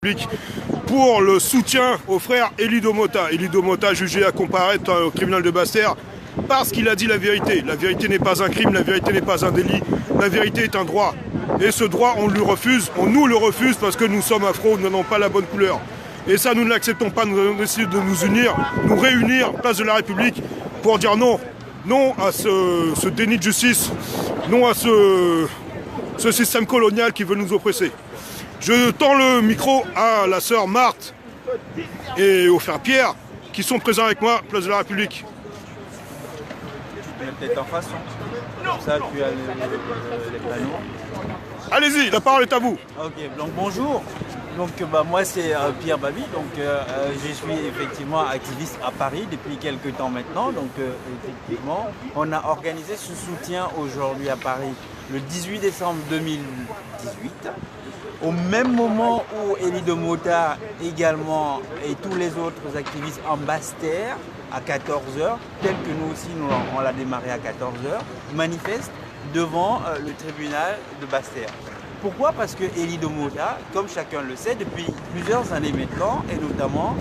République pour le soutien au frère Élie Domota. Élie Domota jugé à comparaître au tribunal de Basse-Terre parce qu'il a dit la vérité. La vérité n'est pas un crime, la vérité n'est pas un délit, la vérité est un droit. Et ce droit, on lui refuse, on nous le refuse parce que nous sommes afro, nous n'avons pas la bonne couleur. Et ça, nous ne l'acceptons pas, nous allons essayer de nous unir, nous réunir, place de la République, pour dire non. Non à ce déni de justice, non à ce système colonial qui veut nous oppresser. Je tends le micro à la sœur Marthe et au frère Pierre qui sont présents avec moi, place de la République. Tu mets peut-être en face, comme ça tu as les panneaux. Allez-y, la parole est à vous. Ok, donc bonjour. Donc moi c'est Pierre Babi, donc je suis effectivement activiste à Paris depuis quelques temps maintenant. Donc effectivement, on a organisé ce soutien aujourd'hui à Paris le 18 décembre 2018. Au même moment où Élie Domota également et tous les autres activistes en Basse-Terre à 14h, tel que nous aussi on l'a démarré à 14h, manifestent devant le tribunal de Basse-Terre. Pourquoi? Parce que Élie Domota, comme chacun le sait, depuis plusieurs années maintenant, et notamment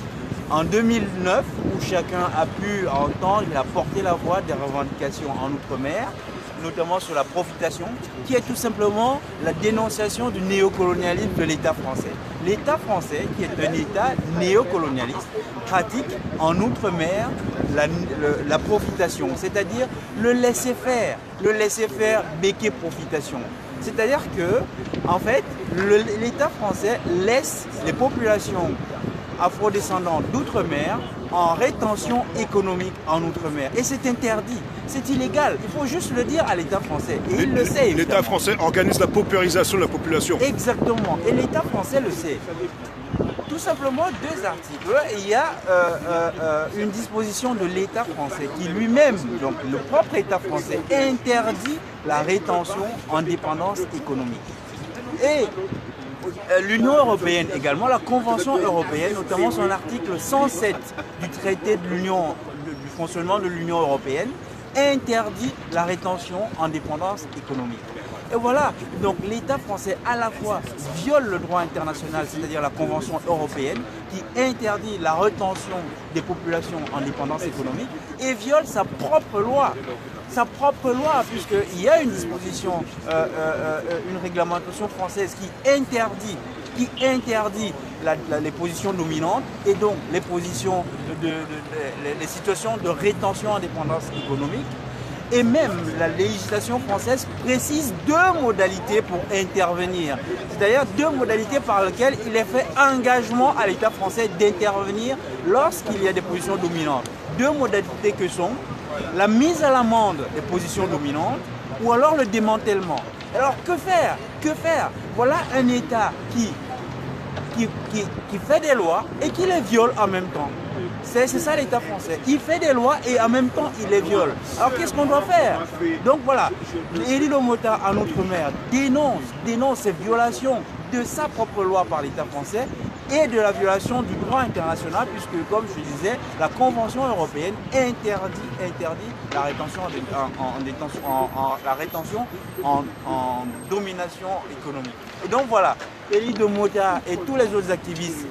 en 2009, où chacun a pu entendre, il a porté la voix des revendications en Outre-mer, notamment sur la profitation, qui est tout simplement la dénonciation du néocolonialisme de l'État français. L'État français, qui est un État néocolonialiste, pratique en Outre-mer la profitation, c'est-à-dire le laisser-faire béquet profitation. C'est-à-dire que, en fait, l'État français laisse les populations afrodescendantes d'outre-mer en rétention économique en outre-mer. Et c'est interdit, c'est illégal. Il faut juste le dire à l'État français. Et il le sait. L'État français organise la paupérisation de la population. Exactement. Et l'État français le sait. Tout simplement deux articles. Il y a une disposition de l'État français qui lui-même, donc le propre État français, interdit la rétention en dépendance économique. Et l'Union européenne également, la Convention européenne, notamment son article 107 du traité de du fonctionnement de l'Union européenne, interdit la rétention en dépendance économique. Et voilà, donc l'État français à la fois viole le droit international, c'est-à-dire la Convention européenne, qui interdit la rétention des populations en dépendance économique, et viole sa propre loi. Sa propre loi, puisqu'il y a une disposition, une réglementation française qui interdit les positions dominantes et donc les positions les situations de rétention en dépendance économique. Et même la législation française précise deux modalités pour intervenir. C'est-à-dire deux modalités par lesquelles il est fait engagement à l'État français d'intervenir lorsqu'il y a des positions dominantes. Deux modalités que sont la mise à l'amende des positions dominantes ou alors le démantèlement. Alors que faire? Que faire? Voilà un État qui fait des lois et qui les viole en même temps. C'est ça l'État français. Il fait des lois et en même temps il les viole. Alors qu'est-ce qu'on doit faire? Donc voilà, Élie Domota en Outre-mer dénonce ces violations de sa propre loi par l'État français et de la violation du droit international, puisque, comme je disais, la Convention européenne interdit la rétention en domination économique. Et donc voilà, Élie Domota et tous les autres activistes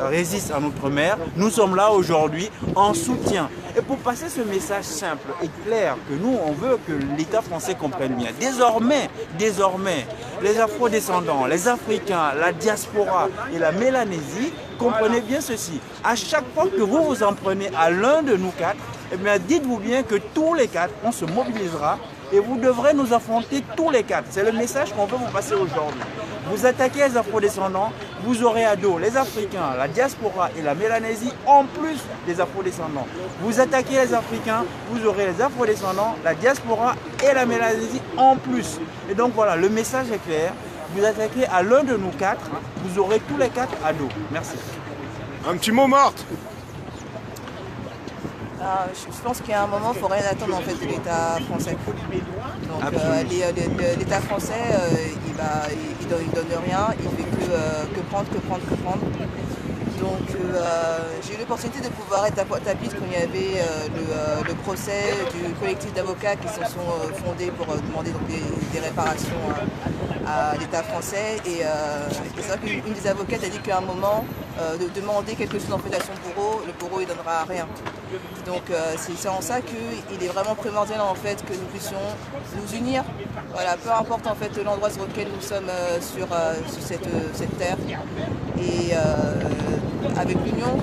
résistent en Outre-mer. Nous sommes là aujourd'hui en soutien. Et pour passer ce message simple et clair que nous, on veut que l'État français comprenne bien. Désormais, les Afro-descendants, les Africains, la diaspora et la Mélanésie, comprenez bien ceci. À chaque fois que vous vous en prenez à l'un de nous quatre, eh bien, dites-vous bien que tous les quatre, on se mobilisera et vous devrez nous affronter tous les quatre. C'est le message qu'on veut vous passer aujourd'hui. Vous attaquez les Afro-descendants, vous aurez à dos les Africains, la diaspora et la Mélanésie, en plus des Afro-descendants. Vous attaquez les Africains, vous aurez les Afro-descendants, la diaspora et la Mélanésie en plus. Et donc voilà, le message est clair. Vous attaquez à l'un de nous quatre, vous aurez tous les quatre à dos. Merci. Un petit mot, Marthe. Je pense qu'il y a un moment, il ne faut rien attendre en fait, de l'État français. Donc l'État français, il donne rien, il fait que prendre. Donc j'ai eu l'opportunité de pouvoir être à Tapis quand il y avait le procès du collectif d'avocats qui se sont fondés pour demander donc, des réparations à l'État français. Et c'est vrai qu'une des avocates a dit qu'à un moment, de demander quelque chose en fédération le bourreau il donnera rien. Donc c'est en ça qu'il est vraiment primordial en fait que nous puissions nous unir, voilà, peu importe en fait l'endroit sur lequel nous sommes sur cette terre. Et avec l'union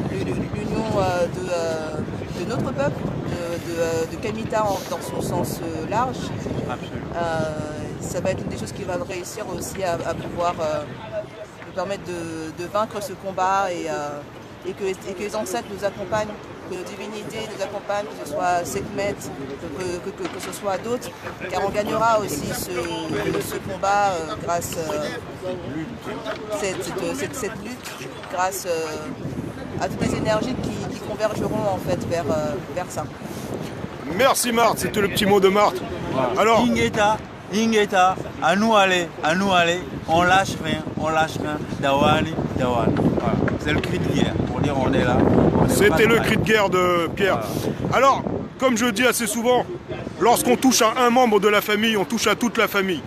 de notre peuple, de Kamita dans son sens large, ça va être une des choses qui va réussir aussi à pouvoir nous permettre de vaincre ce combat et que les ancêtres nous accompagnent, que nos divinités nous accompagnent, que ce soit Sekhmet, que ce soit d'autres, car on gagnera aussi ce combat grâce à cette lutte, grâce à toutes les énergies qui convergeront en fait vers ça. Merci Marthe, c'était le petit mot de Marthe. Alors, Ingeta, à nous aller, on lâche rien, Dawali. Voilà. C'est le cri de guerre, pour dire on est là. C'était le cri de guerre de Pierre. Voilà. Alors, comme je dis assez souvent, lorsqu'on touche à un membre de la famille, on touche à toute la famille.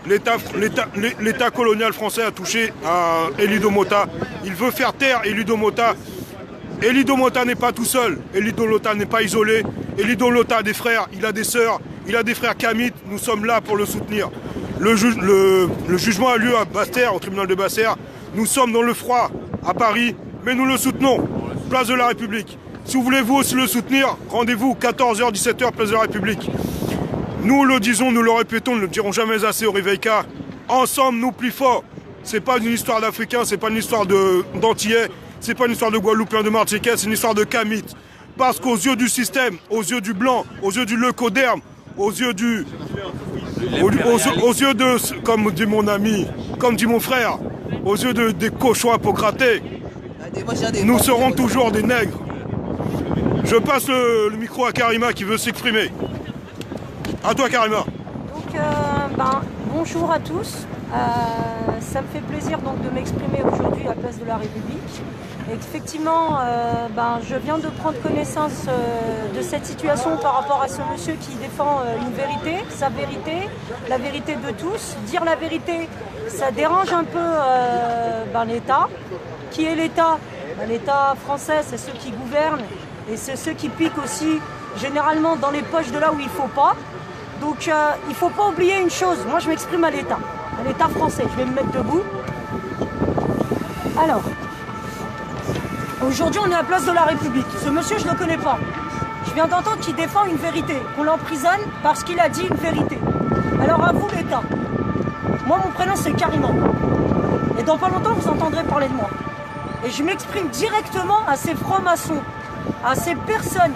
L'État colonial français a touché à Elie Domota. Il veut faire taire Elie Domota. Elie Domota n'est pas tout seul. Elie Domota n'est pas isolé. Elie Domota a des frères, il a des sœurs, il a des frères kamites. Nous sommes là pour le soutenir. Le jugement a lieu à Basse-Terre, au tribunal de Basse-Terre. Nous sommes dans le froid à Paris, mais nous le soutenons. Place de la République. Si vous voulez vous aussi le soutenir, rendez-vous 14h, 17h, place de la République. Nous le disons, nous le répétons, nous ne le dirons jamais assez au Réveil-K. Ensemble, nous plus forts. C'est pas une histoire d'Africains, c'est pas une histoire d'Antillais, c'est pas une histoire de Guadeloupéens, de Martiniquais, c'est une histoire de Kamites. Parce qu'aux yeux du système, aux yeux du blanc, aux yeux du leucoderme, aux yeux de, comme dit mon ami, comme dit mon frère, aux yeux des cochons apocratés, nous serons toujours des nègres. Je passe le micro à Karima qui veut s'exprimer. À toi Karima. Donc bonjour à tous. Ça me fait plaisir donc de m'exprimer aujourd'hui à Place de la République. Et effectivement, je viens de prendre connaissance de cette situation par rapport à ce monsieur qui défend une vérité, sa vérité, la vérité de tous. Dire la vérité, ça dérange un peu l'État. Qui est l'État? L'État français, c'est ceux qui gouvernent et c'est ceux qui piquent aussi généralement dans les poches de là où il ne faut pas. Donc il ne faut pas oublier une chose, moi je m'exprime à l'État français, je vais me mettre debout. Alors, aujourd'hui on est à la Place de la République, ce monsieur je ne le connais pas. Je viens d'entendre qu'il défend une vérité, qu'on l'emprisonne parce qu'il a dit une vérité. Alors à vous l'État, moi mon prénom c'est Karima. Et dans pas longtemps vous entendrez parler de moi. Et je m'exprime directement à ces francs-maçons, à ces personnes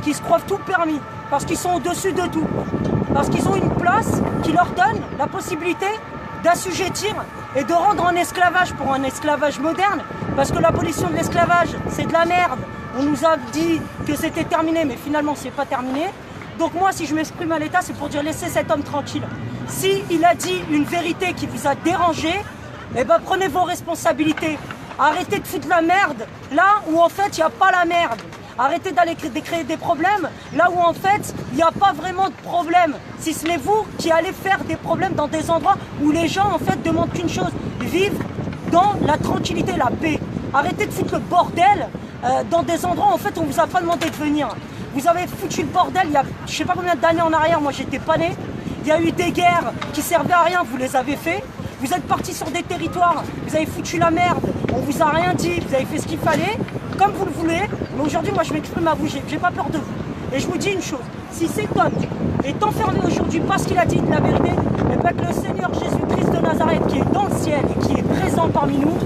qui se croient tout permis, parce qu'ils sont au-dessus de tout. Parce qu'ils ont une place qui leur donne la possibilité d'assujettir et de rendre en esclavage pour un esclavage moderne. Parce que l'abolition de l'esclavage, c'est de la merde. On nous a dit que c'était terminé, mais finalement, c'est pas terminé. Donc moi, si je m'exprime à l'État, c'est pour dire laissez cet homme tranquille. S'il a dit une vérité qui vous a dérangé, eh ben prenez vos responsabilités. Arrêtez de foutre la merde là où en fait il n'y a pas la merde. Arrêtez d'aller créer des problèmes là où en fait il n'y a pas vraiment de problème. Si ce n'est vous qui allez faire des problèmes dans des endroits où les gens en fait demandent qu'une chose, vivre dans la tranquillité, la paix. Arrêtez de foutre le bordel dans des endroits où en fait on ne vous a pas demandé de venir. Vous avez foutu le bordel il y a je ne sais pas combien d'années en arrière, moi j'étais pas né. Il y a eu des guerres qui servaient à rien, vous les avez fait. Vous êtes partis sur des territoires, vous avez foutu la merde, on vous a rien dit, vous avez fait ce qu'il fallait, comme vous le voulez. Mais aujourd'hui, moi je m'exprime à vous, j'ai pas peur de vous. Et je vous dis une chose, si cet homme est enfermé aujourd'hui parce qu'il a dit de la vérité, et bien que le Seigneur Jésus-Christ de Nazareth, qui est dans le ciel et qui est présent parmi nous,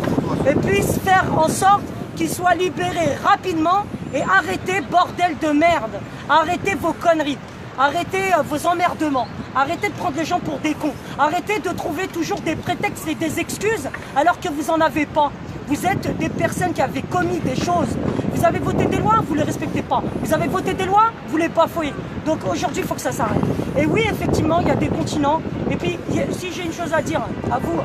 et puisse faire en sorte qu'il soit libéré rapidement et arrêtez bordel de merde, arrêtez vos conneries. Arrêtez vos emmerdements, arrêtez de prendre les gens pour des cons, arrêtez de trouver toujours des prétextes et des excuses alors que vous n'en avez pas. Vous êtes des personnes qui avaient commis des choses. Vous avez voté des lois, vous ne les respectez pas. Vous avez voté des lois, vous les bafouez. Donc aujourd'hui, il faut que ça s'arrête. Et oui, effectivement, il y a des continents. Et puis, si j'ai une chose à dire à vous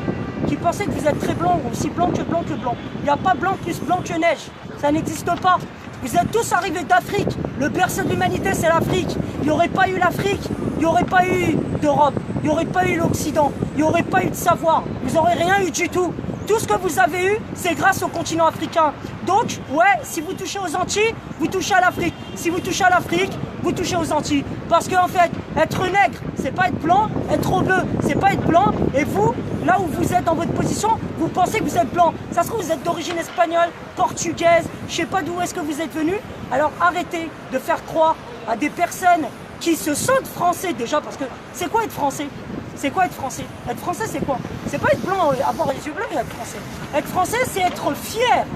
qui pensez que vous êtes très blanc, ou aussi blanc que blanc que blanc, il n'y a pas blanc plus blanc que neige. Ça n'existe pas. Vous êtes tous arrivés d'Afrique. Le berceau de l'humanité, c'est l'Afrique. Il n'y aurait pas eu l'Afrique, il n'y aurait pas eu d'Europe. il n'y aurait pas eu l'Occident, il n'y aurait pas eu de savoir, vous n'aurez rien eu du tout. Tout ce que vous avez eu, c'est grâce au continent africain. Donc, ouais, si vous touchez aux Antilles, vous touchez à l'Afrique. Si vous touchez à l'Afrique, vous touchez aux Antilles. Parce qu'en fait, être nègre, c'est pas être blanc, être bleu, c'est pas être blanc. Et vous, là où vous êtes dans votre position, vous pensez que vous êtes blanc. Ça se trouve, vous êtes d'origine espagnole, portugaise, je sais pas d'où est-ce que vous êtes venu. Alors arrêtez de faire croire à des personnes qui se sentent français déjà, parce que c'est quoi être français ? C'est quoi être français? Être français, c'est quoi? C'est pas être blanc, avoir les yeux bleus, mais être français. Être français, c'est être fier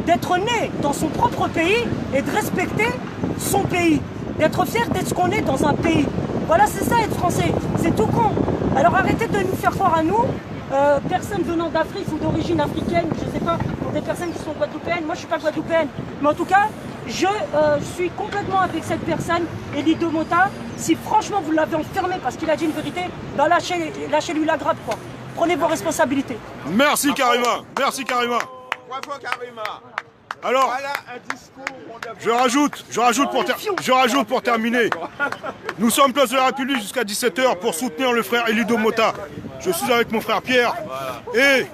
d'être né dans son propre pays et de respecter son pays. D'être fier d'être ce qu'on est dans un pays. Voilà, c'est ça être français. C'est tout con. Alors arrêtez de nous faire croire à nous, personnes venant d'Afrique ou d'origine africaine, je sais pas, pour des personnes qui sont guadeloupéennes. Moi, je suis pas guadeloupéenne. Mais en tout cas, je suis complètement avec cette personne, Elie Domota. Si franchement vous l'avez enfermé parce qu'il a dit une vérité, ben lâchez-lui la grappe, quoi. Prenez vos responsabilités. Merci Karima, merci Karima. Bravo Karima. Alors, Voilà un discours. je rajoute pour terminer. Nous sommes place de la République jusqu'à 17h pour soutenir le frère Elie Domota. Je suis avec mon frère Pierre. Et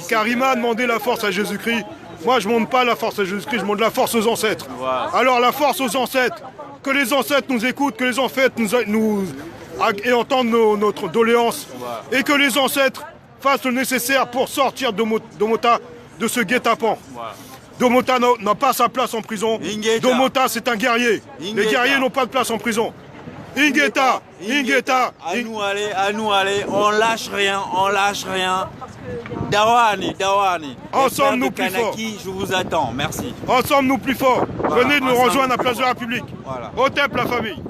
Karima a demandé la force à Jésus-Christ. Moi, je ne montre pas la force à Jésus-Christ, je montre la force aux ancêtres. Alors, la force aux ancêtres, que les ancêtres nous écoutent, que les ancêtres nous et entendent notre doléance, et que les ancêtres fassent le nécessaire pour sortir Domota de ce guet-apens. Domota n'a pas sa place en prison. Domota, c'est un guerrier. Les guerriers n'ont pas de place en prison. Ingeta. À nous aller, on lâche rien. Dawani. Ensemble, nous plus forts. Je vous attends, merci. Ensemble, nous plus forts. Venez nous rejoindre à la place de la République. Voilà. Au temple, la famille.